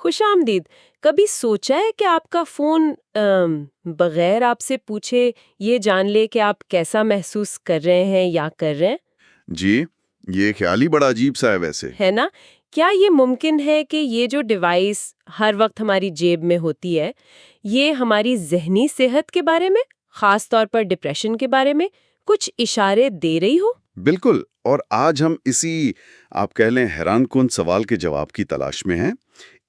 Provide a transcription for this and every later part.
خوش آمدید. کبھی سوچا ہے کہ آپ کا فون بغیر آپ سے پوچھے یہ جان لے کہ آپ کیسا محسوس کر رہے ہیں یا کر رہے ہیں؟ جی، یہ خیال ہی بڑا عجیب سا ہے ویسے۔ ہے نا؟ کیا یہ ممکن ہے کہ یہ جو ڈیوائس ہر وقت ہماری جیب میں ہوتی ہے، یہ ہماری ذہنی صحت کے بارے میں، خاص طور پر ڈپریشن کے بارے میں کچھ اشارے دے رہی ہو؟ بالکل، اور آج ہم اسی آپ کہہ لیں حیران کن سوال کے جواب کی تلاش میں ہیں۔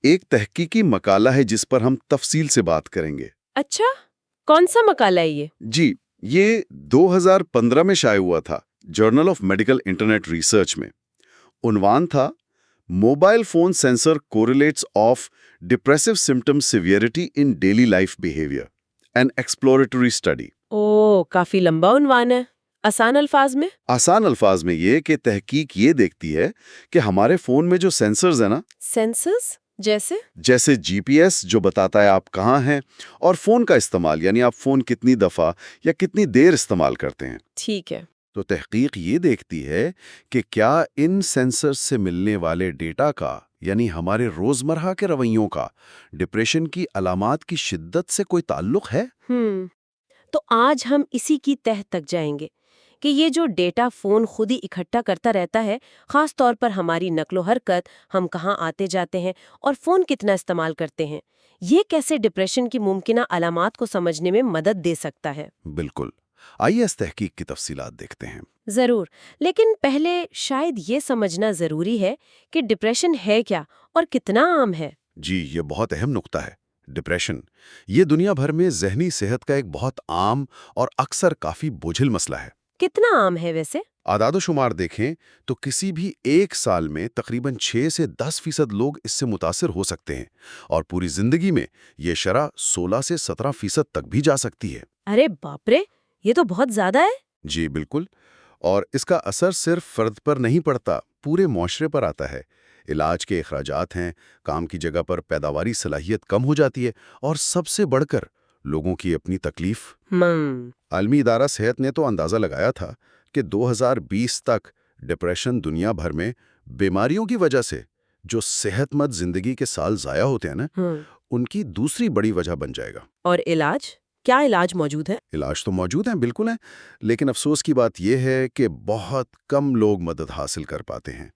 ایک تحقیقی مقالہ ہے جس پر ہم تفصیل سے بات کریں گے۔ اچھا، کون سا مقالہ ہے یہ؟ جی، یہ 2015 میں شائع ہوا تھا، journal of medical internet research میں۔ عنوان تھا mobile phone sensor correlates of depressive symptom severity in daily life behaviour, an exploratory study. کافی لمبا عنوان ہے۔ آسان الفاظ میں؟ آسان الفاظ میں یہ کہ تحقیق یہ دیکھتی ہے کہ ہمارے فون میں جو سینسرز ہیں نا، سینسرز جیسے جی پی ایس جو بتاتا ہے آپ کہاں ہیں، اور فون کا استعمال یعنی آپ فون کتنی دفعہ یا کتنی دیر استعمال کرتے ہیں۔ ٹھیک ہے۔ تو تحقیق یہ دیکھتی ہے کہ کیا ان سینسرز سے ملنے والے ڈیٹا کا یعنی ہمارے روزمرہ کے رویوں کا ڈپریشن کی علامات کی شدت سے کوئی تعلق ہے؟ تو آج ہم اسی کی تہہ تک جائیں گے کہ یہ جو ڈیٹا فون خود ہی اکٹھا کرتا رہتا ہے، خاص طور پر ہماری نقل و حرکت، ہم کہاں آتے جاتے ہیں اور فون کتنا استعمال کرتے ہیں، یہ کیسے ڈپریشن کی ممکنہ علامات کو سمجھنے میں مدد دے سکتا ہے؟ بالکل، آئیے اس تحقیق کی تفصیلات دیکھتے ہیں۔ ضرور، لیکن پہلے شاید یہ سمجھنا ضروری ہے کہ ڈپریشن ہے کیا اور کتنا عام ہے۔ جی، یہ بہت اہم نقطہ ہے۔ ڈپریشن یہ دنیا بھر میں ذہنی صحت کا ایک بہت عام اور اکثر کافی بوجھل مسئلہ ہے۔ کتنا عام ہے ویسے؟ اعداد و شمار دیکھیں تو کسی بھی ایک سال میں تقریباً 6 سے 10% لوگ اس سے متاثر ہو سکتے ہیں، اور پوری زندگی میں یہ شرح 16 سے 17% تک بھی جا سکتی ہے۔ ارے باپ رے، یہ تو بہت زیادہ ہے۔ جی بالکل، اور اس کا اثر صرف فرد پر نہیں پڑتا، پورے معاشرے پر آتا ہے۔ علاج کے اخراجات ہیں، کام کی جگہ پر پیداواری صلاحیت کم ہو جاتی ہے، اور سب سے بڑھ کر لوگوں کی اپنی تکلیف۔ عالمی ادارہ صحت نے تو اندازہ لگایا تھا کہ 2020 تک ڈپریشن دنیا بھر میں بیماریوں کی وجہ سے جو صحت مند زندگی کے سال ضائع ہوتے ہیں نا، ان کی دوسری بڑی وجہ بن جائے گا۔ اور علاج؟ کیا علاج موجود ہے؟ علاج تو موجود ہیں، بالکل ہیں، لیکن افسوس کی بات یہ ہے کہ بہت کم لوگ مدد حاصل کر پاتے ہیں،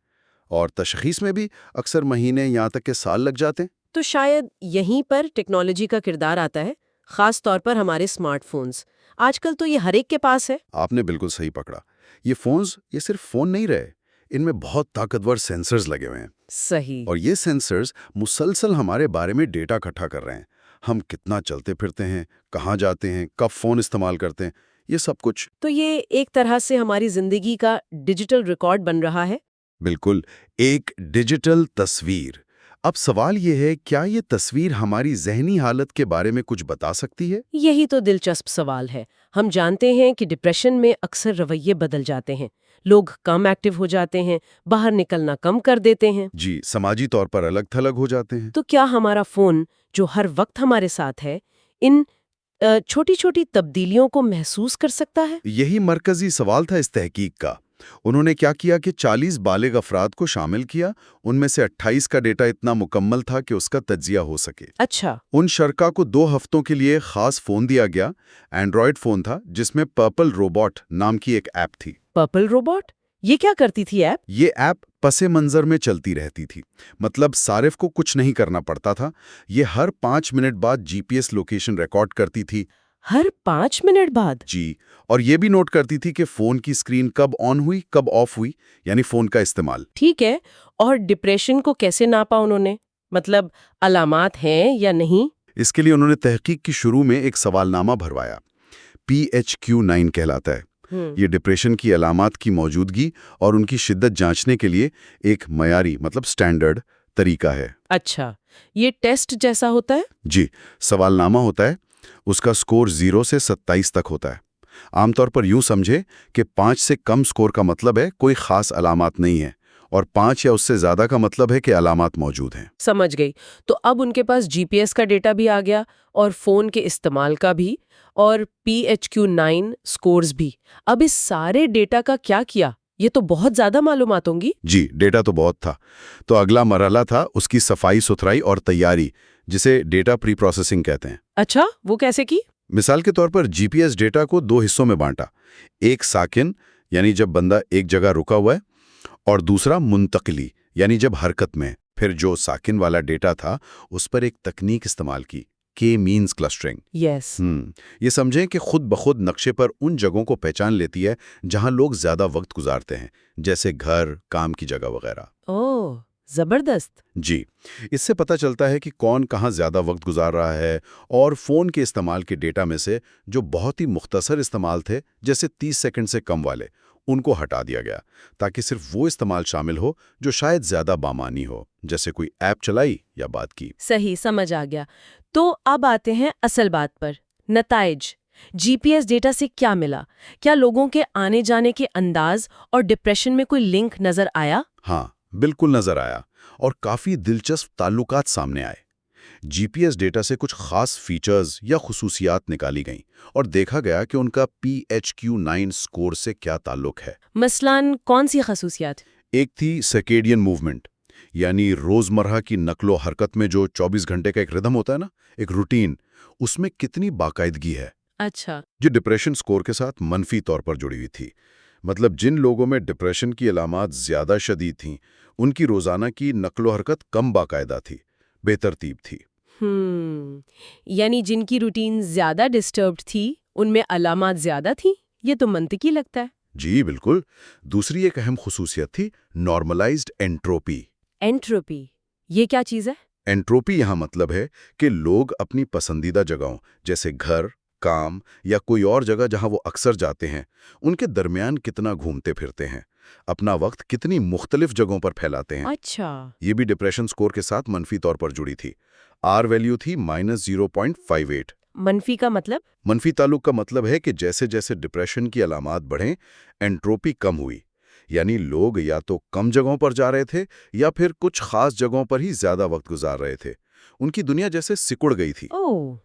اور تشخیص میں بھی اکثر مہینے یہاں تک کہ سال لگ جاتے ہیں۔ تو شاید یہیں پر ٹیکنالوجی کا کردار آتا ہے، خاص طور پر ہمارے اسمارٹ فونز۔ آج کل تو یہ ہر ایک کے پاس ہے۔ آپ نے بالکل صحیح پکڑا، یہ فونز یہ صرف فون نہیں رہے، ان میں بہت طاقتور سینسرز لگے ہوئے ہیں۔ صحیح۔ اور یہ سینسرز مسلسل ہمارے بارے میں ڈیٹا اکٹھا کر رہے ہیں، ہم کتنا چلتے پھرتے ہیں، کہاں جاتے ہیں، کب فون استعمال کرتے ہیں، یہ سب کچھ۔ تو یہ ایک طرح سے ہماری زندگی کا ڈیجیٹل ریکارڈ بن رہا ہے۔ بالکل، ایک ڈیجیٹل تصویر۔ اب سوال یہ ہے، کیا یہ تصویر ہماری ذہنی حالت کے بارے میں کچھ بتا سکتی ہے؟ یہی تو دلچسپ سوال ہے۔ ہم جانتے ہیں کہ ڈپریشن میں اکثر رویے بدل جاتے ہیں، لوگ کم ایکٹیو ہو جاتے ہیں، باہر نکلنا کم کر دیتے ہیں۔ جی، سماجی طور پر الگ تھلگ ہو جاتے ہیں۔ تو کیا ہمارا فون جو ہر وقت ہمارے ساتھ ہے، ان چھوٹی چھوٹی تبدیلیوں کو محسوس کر سکتا ہے؟ یہی مرکزی سوال تھا اس تحقیق کا۔ انہوں نے کیا کیا کہ 40 بالغ افراد کو شامل کیا، ان میں سے 28 کا ڈیٹا اتنا مکمل تھا کہ اس کا تجزیہ ہو سکے۔ اچھا۔ ان شرکا کو 2 ہفتوں کے لیے خاص فون دیا گیا، اینڈرائیڈ فون تھا جس میں پرپل روبوٹ نام کی ایک ایپ تھی۔ Purple robot? یہ کیا کرتی تھی ایپ؟ یہ ایپ پس منظر میں چلتی رہتی تھی، مطلب صارف کو کچھ نہیں کرنا پڑتا تھا۔ یہ ہر 5 منٹ بعد جی پی ایس لوکیشن ریکارڈ کرتی تھی۔ ہر 5 منٹ بعد؟ جی، اور یہ بھی نوٹ کرتی تھی کہ فون کی اسکرین کب آن ہوئی کب آف ہوئی، یعنی فون کا استعمال۔ ٹھیک ہے، اور ڈپریشن کو کیسے ناپا انہوں نے؟ مطلب علامات ہیں یا نہیں؟ اس کے لیے انہوں نے تحقیق کی شروع میں ایک سوال نامہ بھروایا، PHQ-9 کہلاتا ہے۔ یہ ڈپریشن کی علامات کی موجودگی اور ان کی شدت جانچنے کے لیے ایک معیاری مطلب سٹینڈرڈ طریقہ ہے۔ اچھا، یہ ٹیسٹ جیسا ہوتا ہے؟ جی، سوال نامہ ہوتا ہے، اس کا سکور 0 سے 27 تک ہوتا ہے۔ عام طور پر یوں سمجھے کہ 5 سے کم سکور کا مطلب ہے کوئی خاص علامات نہیں ہے، اور 5 یا اس سے زیادہ کا مطلب ہے کہ علامات موجود ہیں۔ سمجھ گئی۔ تو اب ان کے پاس جی پی ایس کا ڈیٹا بھی آ گیا، اور فون کے استعمال کا بھی، اور PHQ-9 سکورز بھی۔ اب اس سارے ڈیٹا کا کیا کیا؟ یہ تو بہت زیادہ معلومات ہوں گی۔ جی، ڈیٹا تو بہت تھا۔ تو اگلا مرحلہ تھا اس کی صفائی ستھرائی اور تیاری، جسے ڈیٹا پری پروسیسنگ کہتے ہیں۔ اچھا، وہ کیسے کی؟ مثال کے طور پر جی پی ایس ڈیٹا کو 2 حصوں میں بانٹا، ایک ساکن یعنی جب بندہ ایک جگہ رکا ہوا ہے، اور دوسرا منتقلی یعنی جب حرکت میں۔ پھر جو ساکن والا ڈیٹا تھا اس پر ایک تکنیک استعمال کی، کے مینز کلسٹرنگ۔ یس۔ یہ سمجھیں کہ خود بخود نقشے پر ان جگہوں کو پہچان لیتی ہے جہاں لوگ زیادہ وقت گزارتے ہیں، جیسے گھر، کام کی جگہ وغیرہ۔ اوہ، زبردست۔ جی، اس سے پتہ چلتا ہے کہ کون کہاں زیادہ وقت گزار رہا ہے، اور فون کے استعمال کے ڈیٹا میں سے جو بہت ہی مختصر استعمال تھے، جیسے 30 سیکنڈ سے کم والے، ان کو ہٹا دیا گیا تاکہ صرف وہ استعمال شامل ہو جو شاید زیادہ بامانی ہو، جیسے کوئی ایپ چلائی یا بات کی۔ صحیح، سمجھ آ گیا۔ تو اب آتے ہیں اصل بات پر، نتائج۔ جی پی ایس ڈیٹا سے کیا ملا؟ کیا لوگوں کے آنے جانے کے انداز اور ڈپریشن میں کوئی لنک نظر آیا؟ ہاں، بالکل نظر آیا، اور کافی دلچسپ تعلقات سامنے آئے۔ جی پی ایس ڈیٹا سے کچھ خاص فیچرز یا خصوصیات نکالی گئیں اور دیکھا گیا کہ ان کا PHQ-9 سکور سے کیا تعلق ہے۔ مثلاً کون سی خصوصیات؟ ایک تھی سرکیڈین موومنٹ، یعنی روزمرہ کی نقل و حرکت میں جو 24 گھنٹے کا ایک ردھم ہوتا ہے نا، ایک روٹین، اس میں کتنی باقاعدگی ہے۔ اچھا۔ جو ڈپریشن سکور کے ساتھ منفی طور پر جڑی ہوئی تھی، مطلب جن لوگوں میں ڈپریشن کی علامات زیادہ شدید تھیں، ان کی روزانہ کی نقل و حرکت کم باقاعدہ تھی، بے ترتیب تھی۔ یعنی جن کی روٹین زیادہ ڈسٹربڈ تھی ان میں علامات زیادہ تھیں؟ یہ تو منطقی لگتا ہے۔ جی بالکل۔ دوسری ایک اہم خصوصیت تھی نارملائزڈ انٹروپی۔ انٹروپی، یہ کیا چیز ہے؟ انٹروپی یہاں مطلب ہے کہ لوگ اپنی پسندیدہ جگہوں جیسے گھر، کام یا کوئی اور جگہ جہاں وہ اکثر جاتے ہیں، ان کے درمیان کتنا گھومتے پھرتے ہیں، اپنا وقت کتنی مختلف جگہوں پر پھیلاتے ہیں۔ اچھا۔ یہ بھی ڈپریشن سکور کے ساتھ منفی طور پر جڑی تھی۔ آر ویلیو تھی -0.58۔ منفی کا مطلب؟ منفی تعلق کا مطلب ہے کہ جیسے جیسے ڈپریشن کی علامات بڑھیں، انٹروپی کم ہوئی، یعنی لوگ یا تو کم جگہوں پر جا رہے تھے یا پھر کچھ خاص جگہوں پر ہی زیادہ وقت گزار رہے تھے۔ ان کی دنیا جیسے سکڑ گئی تھی۔ اوہ،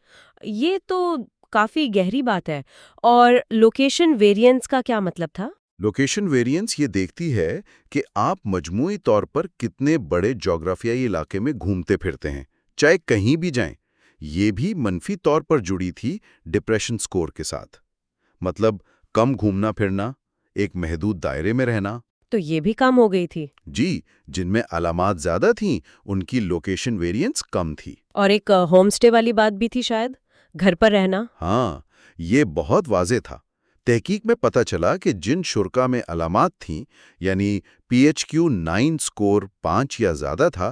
یہ تو کافی گہری بات ہے۔ اور لوکیشن ویرینس کا کیا مطلب تھا؟ لوکیشن ویرینس یہ دیکھتی ہے کہ آپ مجموعی طور پر کتنے بڑے جغرافیائی علاقے میں گھومتے پھرتے ہیں، چاہے کہیں بھی جائیں۔ یہ بھی منفی طور پر جڑی تھی ڈپریشن سکور کے ساتھ، مطلب کم گھومنا پھرنا، ایک محدود دائرے میں رہنا۔ تو یہ بھی کم ہو گئی تھی۔ جی، جن میں علامات زیادہ تھیں ان کی لوکیشن ویرینس کم تھی۔ اور ایک ہوم سٹے والی بات بھی تھی شاید، گھر پر رہنا۔ ہاں، یہ بہت واضح تھا۔ تحقیق میں پتہ چلا کہ جن شرکا میں علامات تھیں، یعنی PHQ-9 سکور 5 یا زیادہ تھا،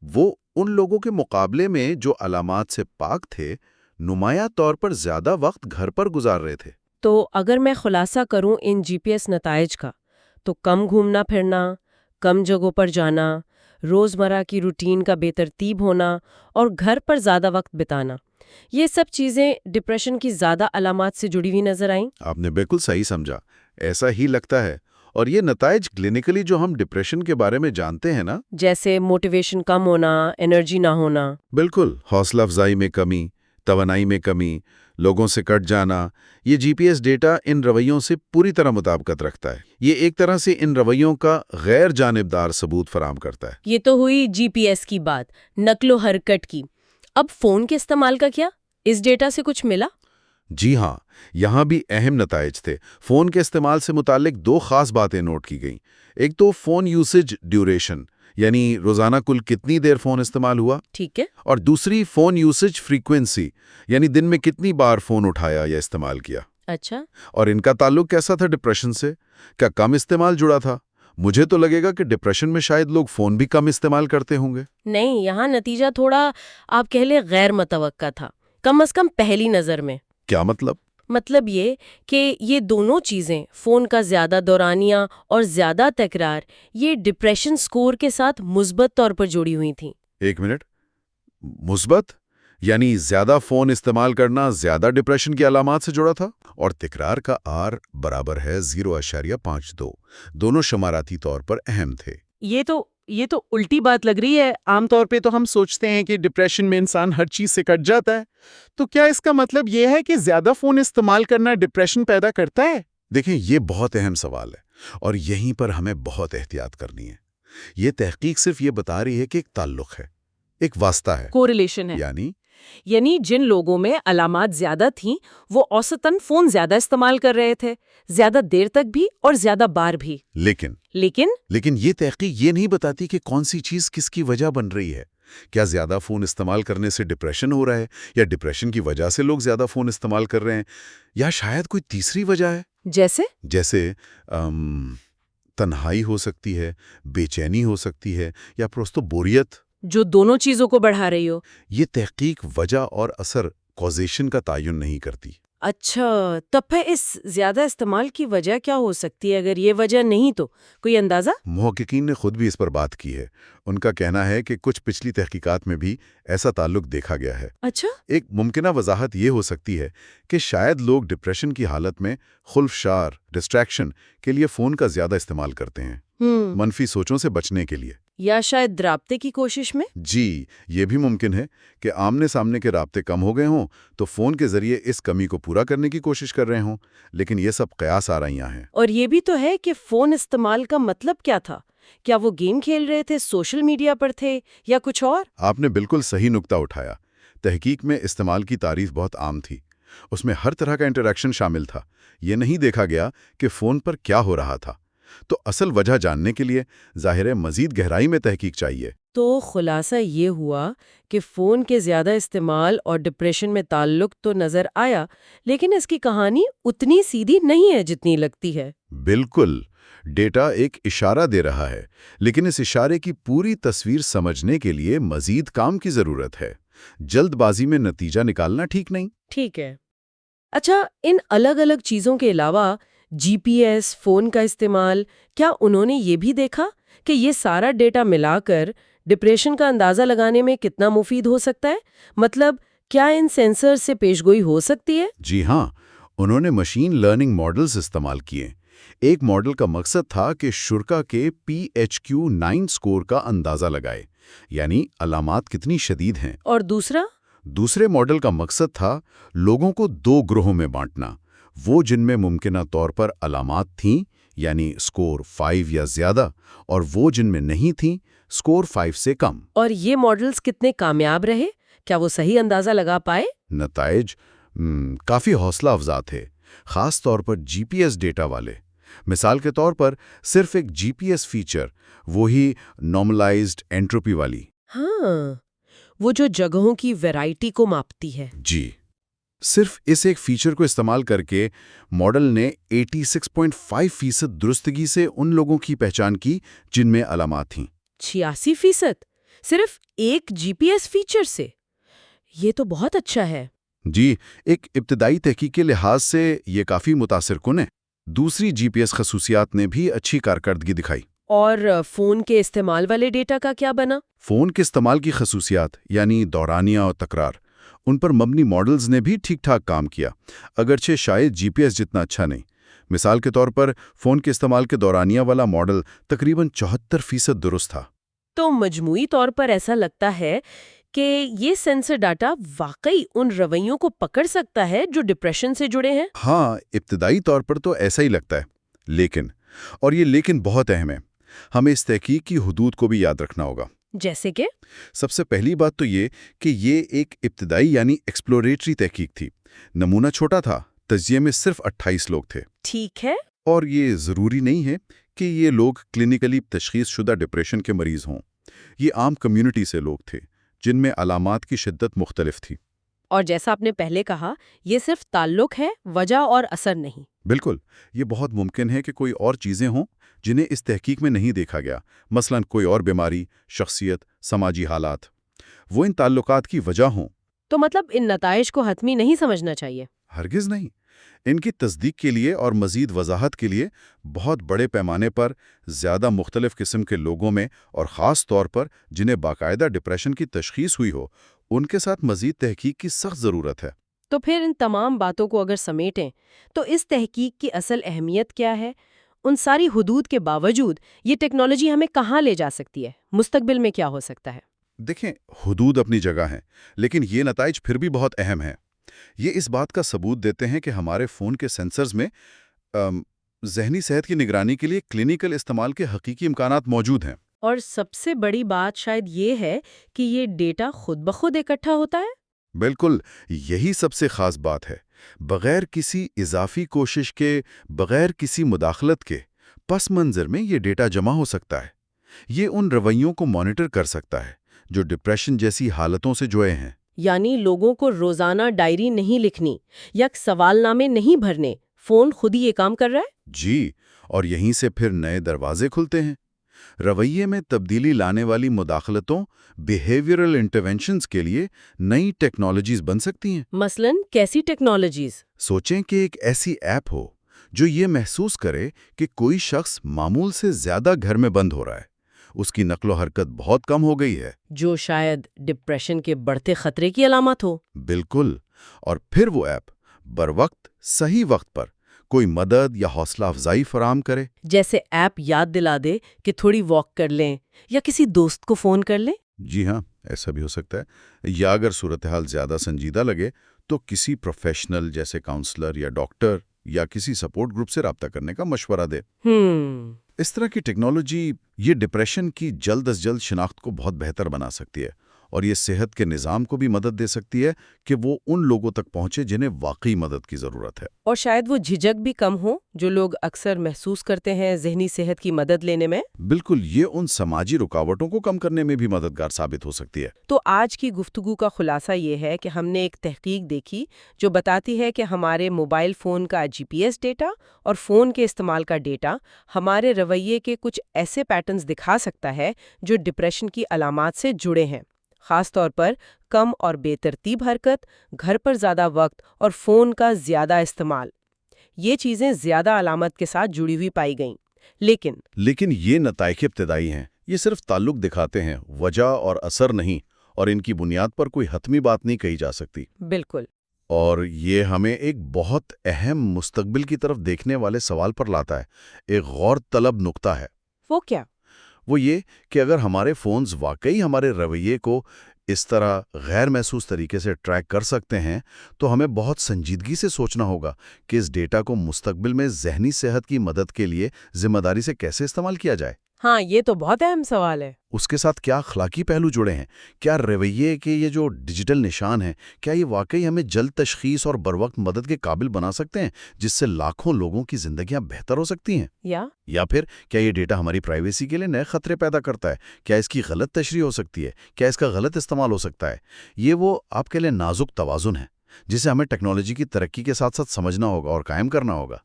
وہ ان لوگوں کے مقابلے میں جو علامات سے پاک تھے، نمایاں طور پر زیادہ وقت گھر پر گزار رہے تھے۔ تو اگر میں خلاصہ کروں ان جی پی ایس نتائج کا، تو کم گھومنا پھرنا، کم جگہوں پر جانا، روزمرہ کی روٹین کا بے ترتیب ہونا اور گھر پر زیادہ وقت بتانا، یہ سب چیزیں ڈپریشن کی زیادہ علامات سے جڑی ہوئی نظر آئیں۔ آپ نے بالکل صحیح سمجھا، ایسا ہی لگتا ہے۔ اور یہ نتائج کلینکلی جو ہم ڈپریشن کے بارے میں جانتے ہیں نا، جیسے موٹیویشن کم ہونا، انرجی نہ ہونا۔ بالکل، حوصلہ افزائی میں کمی، توانائی میں کمی، لوگوں سے کٹ جانا، یہ جی پی ایس ڈیٹا ان رویوں سے پوری طرح مطابقت رکھتا ہے۔ یہ ایک طرح سے ان رویوں کا غیر جانبدار ثبوت فراہم کرتا ہے۔ یہ تو ہوئی جی پی ایس کی بات، نقل و حرکت کی۔ اب فون کے استعمال کا کیا؟ اس ڈیٹا سے کچھ ملا؟ جی ہاں، یہاں بھی اہم نتائج تھے۔ فون کے استعمال سے متعلق 2 خاص باتیں نوٹ کی گئیں۔ ایک تو فون یوسیج ڈیوریشن، یعنی روزانہ کل کتنی دیر فون استعمال ہوا، ٹھیک ہے۔ اور دوسری فون یوسیج فریکوینسی، یعنی دن میں کتنی بار فون اٹھایا یا استعمال کیا۔ اچھا۔ اور ان کا تعلق کیسا تھا ڈپریشن سے؟ کیا کم استعمال جڑا تھا؟ مجھے تو لگے گا کہ ڈپریشن میں شاید لوگ فون بھی کم استعمال کرتے ہوں گے۔ نہیں، یہاں نتیجہ تھوڑا آپ کہہ لیں غیر متوقع تھا، کم از کم پہلی نظر میں۔ کیا مطلب؟ مطلب یہ کہ یہ دونوں چیزیں، فون کا زیادہ دورانیہ اور زیادہ تکرار، یہ ڈپریشن سکور کے ساتھ مثبت طور پر جڑی ہوئی تھیں۔ ایک منٹ، مثبت؟ یعنی زیادہ فون استعمال کرنا زیادہ ڈپریشن کی علامات سے جڑا تھا؟ اور تکرار کا آر برابر ہے 0.52۔ دونوں شماراتی طور پر اہم تھے۔ یہ تو الٹی بات لگ رہی ہے۔ عام طور پہ تو ہم سوچتے ہیں کہ ڈپریشن میں انسان ہر چیز سے کٹ جاتا ہے۔ تو کیا اس کا مطلب یہ ہے کہ زیادہ فون استعمال کرنا ڈپریشن پیدا کرتا ہے؟ دیکھیں، یہ بہت اہم سوال ہے۔ اور یہیں پر ہمیں بہت احتیاط کرنی ہے۔ یہ تحقیق صرف یہ بتا رہی ہے کہ ایک تعلق ہے، ایک واسطہ ہے، کوریلیشن ہے، یعنی جن لوگوں میں علامات زیادہ تھیں وہ اوسطاً فون زیادہ استعمال کر رہے تھے، زیادہ دیر تک بھی اور زیادہ بار بھی۔ لیکن یہ تحقیق یہ نہیں بتاتی کہ کون سی چیز کس کی وجہ بن رہی ہے۔ کیا زیادہ فون استعمال کرنے سے ڈپریشن ہو رہا ہے، یا ڈپریشن کی وجہ سے لوگ زیادہ فون استعمال کر رہے ہیں، یا شاید کوئی تیسری وجہ ہے؟ جیسے تنہائی ہو سکتی ہے، بے چینی ہو سکتی ہے، یا پرستو بوریت، جو دونوں چیزوں کو بڑھا رہی ہو۔ یہ تحقیق وجہ اور اثر کازیشن کا تعین نہیں کرتی۔ اچھا، تب پھر اس زیادہ استعمال کی وجہ کیا ہو سکتی ہے؟ اگر یہ وجہ نہیں تو کوئی اندازہ؟ محققین نے خود بھی اس پر بات کی ہے۔ ان کا کہنا ہے کہ کچھ پچھلی تحقیقات میں بھی ایسا تعلق دیکھا گیا ہے۔ اچھا، ایک ممکنہ وضاحت یہ ہو سکتی ہے کہ شاید لوگ ڈپریشن کی حالت میں خلفشار، ڈسٹریکشن کے لیے فون کا زیادہ استعمال کرتے ہیں، منفی سوچوں سے بچنے کے لیے، یا شاید رابطے کی کوشش میں۔ جی، یہ بھی ممکن ہے کہ آمنے سامنے کے رابطے کم ہو گئے ہوں تو فون کے ذریعے اس کمی کو پورا کرنے کی کوشش کر رہے ہوں، لیکن یہ سب قیاس آرائیاں ہیں۔ اور یہ بھی تو ہے کہ فون استعمال کا مطلب کیا تھا؟ کیا وہ گیم کھیل رہے تھے، سوشل میڈیا پر تھے، یا کچھ اور؟ آپ نے بالکل صحیح نکتہ اٹھایا۔ تحقیق میں استعمال کی تعریف بہت عام تھی، اس میں ہر طرح کا انٹریکشن شامل تھا۔ یہ نہیں دیکھا گیا کہ فون پر کیا ہو رہا تھا۔ تو اصل وجہ جاننے کے لیے ظاہر ہے مزید گہرائی میں تحقیق چاہیے۔ تو خلاصہ یہ ہوا کہ فون کے زیادہ استعمال اور ڈپریشن میں تعلق تو نظر آیا، لیکن اس کی کہانی اتنی سیدھی نہیں ہے جتنی لگتی ہے۔ بالکل، ڈیٹا ایک اشارہ دے رہا ہے، لیکن اس اشارے کی پوری تصویر سمجھنے کے لیے مزید کام کی ضرورت ہے۔ جلد بازی میں نتیجہ نکالنا ٹھیک نہیں۔ ٹھیک ہے۔ اچھا، ان الگ الگ چیزوں کے علاوہ جی پی ایس، فون کا استعمال، کیا انہوں نے یہ بھی دیکھا کہ یہ سارا ڈیٹا ملا کر ڈپریشن کا اندازہ لگانے میں کتنا مفید ہو سکتا ہے؟ مطلب کیا ان سینسر سے پیشگوئی ہو سکتی ہے؟ جی ہاں، انہوں نے مشین لرننگ ماڈلز استعمال کیے۔ ایک ماڈل کا مقصد تھا کہ شرکا کے PHQ-9 سکور کا اندازہ لگائے، یعنی علامات کتنی شدید ہیں۔ اور دوسرے ماڈل کا مقصد تھا لوگوں کو دو گروہوں میں بانٹنا، وہ جن میں ممکنہ طور پر علامات تھیں، یعنی سکور 5 یا زیادہ، اور وہ جن میں نہیں تھیں، سکور 5 سے کم۔ اور یہ ماڈلز کتنے کامیاب رہے؟ کیا وہ صحیح اندازہ لگا پائے؟ نتائج کافی حوصلہ افزا تھے، خاص طور پر جی پی ایس ڈیٹا والے۔ مثال کے طور پر صرف ایک جی پی ایس فیچر، وہی نارملائزڈ انٹروپی والی، ہاں، وہ جو جگہوں کی ویرائٹی کو ماپتی ہے۔ جی، صرف اس ایک فیچر کو استعمال کر کے ماڈل نے 86.5% درستگی سے ان لوگوں کی پہچان کی جن میں علامات تھیں۔ 86%؟ صرف ایک جی پی ایس فیچر سے؟ یہ تو بہت اچھا ہے۔ جی، ایک ابتدائی تحقیق کے لحاظ سے یہ کافی متاثر کن ہے۔ دوسری جی پی ایس خصوصیات نے بھی اچھی کارکردگی دکھائی۔ اور فون کے استعمال والے ڈیٹا کا کیا بنا؟ فون کے استعمال کی خصوصیات، یعنی دورانیہ اور تکرار، ان پر مبنی ماڈلز نے بھی ٹھیک ٹھاک کام کیا، اگرچہ شاید جی پی ایس جتنا اچھا نہیں۔ مثال کے طور پر فون کے استعمال کے دورانیہ والا ماڈل تقریباً 74% درست تھا۔ تو مجموعی طور پر ایسا لگتا ہے کہ یہ سینسر ڈاٹا واقعی ان رویوں کو پکڑ سکتا ہے جو ڈپریشن سے جڑے ہیں۔ ہاں، ابتدائی طور پر تو ایسا ہی لگتا ہے، لیکن بہت اہم ہے، ہمیں اس تحقیق کی حدود کو بھی یاد رکھنا ہوگا۔ جیسے کہ؟ سب سے پہلی بات تو یہ کہ یہ ایک ابتدائی یعنی ایکسپلوریٹری تحقیق تھی۔ نمونہ چھوٹا تھا، تجزیے میں صرف 28 لوگ تھے۔ ٹھیک ہے۔ اور یہ ضروری نہیں ہے کہ یہ لوگ کلینکلی تشخیص شدہ ڈپریشن کے مریض ہوں۔ یہ عام کمیونٹی سے لوگ تھے جن میں علامات کی شدت مختلف تھی۔ اور جیسا آپ نے پہلے کہا، یہ صرف تعلق ہے، وجہ اور اثر نہیں۔ بالکل، یہ بہت ممکن ہے کہ کوئی اور چیزیں ہوں جنہیں اس تحقیق میں نہیں دیکھا گیا، مثلا کوئی اور بیماری، شخصیت، سماجی حالات، وہ ان تعلقات کی وجہ ہوں۔ تو مطلب ان نتائج کو حتمی نہیں سمجھنا چاہیے؟ ہرگز نہیں۔ ان کی تصدیق کے لیے اور مزید وضاحت کے لیے بہت بڑے پیمانے پر زیادہ مختلف قسم کے لوگوں میں، اور خاص طور پر جنہیں باقاعدہ ڈپریشن کی تشخیص ہوئی ہو، ان کے ساتھ مزید تحقیق کی سخت ضرورت ہے۔ تو پھر ان تمام باتوں کو اگر سمیٹیں تو اس تحقیق کی اصل اہمیت کیا ہے؟ ان ساری حدود کے باوجود یہ ٹیکنالوجی ہمیں کہاں لے جا سکتی ہے؟ مستقبل میں کیا ہو سکتا ہے؟ دیکھیں، حدود اپنی جگہ ہیں، لیکن یہ نتائج پھر بھی بہت اہم ہیں۔ یہ اس بات کا ثبوت دیتے ہیں کہ ہمارے فون کے سینسرز میں ذہنی صحت کی نگرانی کے لیے کلینیکل استعمال کے حقیقی امکانات موجود ہیں۔ اور سب سے بڑی بات شاید یہ ہے کہ یہ ڈیٹا خود بخود اکٹھا ہوتا ہے؟ بالکل، یہی سب سے خاص بات ہے۔ بغیر کسی اضافی کوشش کے، بغیر کسی مداخلت کے، پس منظر میں یہ ڈیٹا جمع ہو سکتا ہے۔ یہ ان رویوں کو مانیٹر کر سکتا ہے جو ڈپریشن جیسی حالتوں سے جڑے ہیں۔ یعنی لوگوں کو روزانہ ڈائری نہیں لکھنی یا سوال نامے نہیں بھرنے، فون خود ہی یہ کام کر رہا ہے؟ جی، اور یہیں سے پھر نئے دروازے کھلتے ہیں۔ رویے میں تبدیلی لانے والی مداخلتوں، بیہیویئرل انٹرونشنز کے لیے نئی ٹیکنالوجیز بن سکتی ہیں۔ مثلاً کیسی ٹیکنالوجیز؟ سوچیں کہ ایک ایسی ایپ ہو جو یہ محسوس کرے کہ کوئی شخص معمول سے زیادہ گھر میں بند ہو رہا ہے، اس کی نقل و حرکت بہت کم ہو گئی ہے۔ جو شاید ڈپریشن کے بڑھتے خطرے کی علامت ہو۔ بالکل، اور پھر وہ ایپ بروقت صحیح وقت پر کوئی مدد یا حوصلہ افزائی فراہم کرے۔ جیسے ایپ یاد دلا دے کہ تھوڑی واک کر لیں یا کسی دوست کو فون کر لیں۔ جی ہاں، ایسا بھی ہو سکتا ہے۔ یا اگر صورتحال زیادہ سنجیدہ لگے تو کسی پروفیشنل جیسے کاؤنسلر یا ڈاکٹر یا کسی سپورٹ گروپ سے رابطہ کرنے کا مشورہ دے۔ اس طرح کی ٹیکنالوجی یہ ڈپریشن کی جلد از جلد شناخت کو بہت بہتر بنا سکتی ہے، اور یہ صحت کے نظام کو بھی مدد دے سکتی ہے کہ وہ ان لوگوں تک پہنچے جنہیں واقعی مدد کی ضرورت ہے۔ اور شاید وہ جھجک بھی کم ہو جو لوگ اکثر محسوس کرتے ہیں ذہنی صحت کی مدد لینے میں۔ بالکل، یہ ان سماجی رکاوٹوں کو کم کرنے میں بھی مددگار ثابت ہو سکتی ہے۔ تو آج کی گفتگو کا خلاصہ یہ ہے کہ ہم نے ایک تحقیق دیکھی جو بتاتی ہے کہ ہمارے موبائل فون کا GPS ڈیٹا اور فون کے استعمال کا ڈیٹا ہمارے رویے کے کچھ ایسے پیٹرنز دکھا سکتا ہے جو ڈپریشن کی علامات سے جڑے ہیں، خاص طور پر کم اور بے ترتیب حرکت، گھر پر زیادہ وقت اور فون کا زیادہ استعمال۔ یہ چیزیں زیادہ علامت کے ساتھ جڑی ہوئی پائی گئیں۔ لیکن یہ نتائج ابتدائی ہیں، یہ صرف تعلق دکھاتے ہیں، وجہ اور اثر نہیں، اور ان کی بنیاد پر کوئی حتمی بات نہیں کہی جا سکتی۔ بالکل۔ اور یہ ہمیں ایک بہت اہم مستقبل کی طرف دیکھنے والے سوال پر لاتا ہے۔ ایک غور طلب نقطہ ہے۔ وہ کیا؟ وہ یہ کہ اگر ہمارے فونز واقعی ہمارے رویے کو اس طرح غیر محسوس طریقے سے ٹریک کر سکتے ہیں تو ہمیں بہت سنجیدگی سے سوچنا ہوگا کہ اس ڈیٹا کو مستقبل میں ذہنی صحت کی مدد کے لیے ذمہ داری سے کیسے استعمال کیا جائے۔ ہاں، یہ تو بہت اہم سوال ہے۔ اس کے ساتھ کیا اخلاقی پہلو جڑے ہیں؟ کیا رویے کے یہ جو ڈیجیٹل نشان ہیں، کیا یہ واقعی ہمیں جلد تشخیص اور بروقت مدد کے قابل بنا سکتے ہیں، جس سے لاکھوں لوگوں کی زندگیاں بہتر ہو سکتی ہیں؟ یا پھر کیا یہ ڈیٹا ہماری پرائیویسی کے لیے نئے خطرے پیدا کرتا ہے؟ کیا اس کی غلط تشریح ہو سکتی ہے؟ کیا اس کا غلط استعمال ہو سکتا ہے؟ یہ وہ آپ کے لیے نازک توازن ہے جسے ہمیں ٹیکنالوجی کی ترقی کے ساتھ ساتھ سمجھنا ہوگا اور قائم کرنا ہوگا۔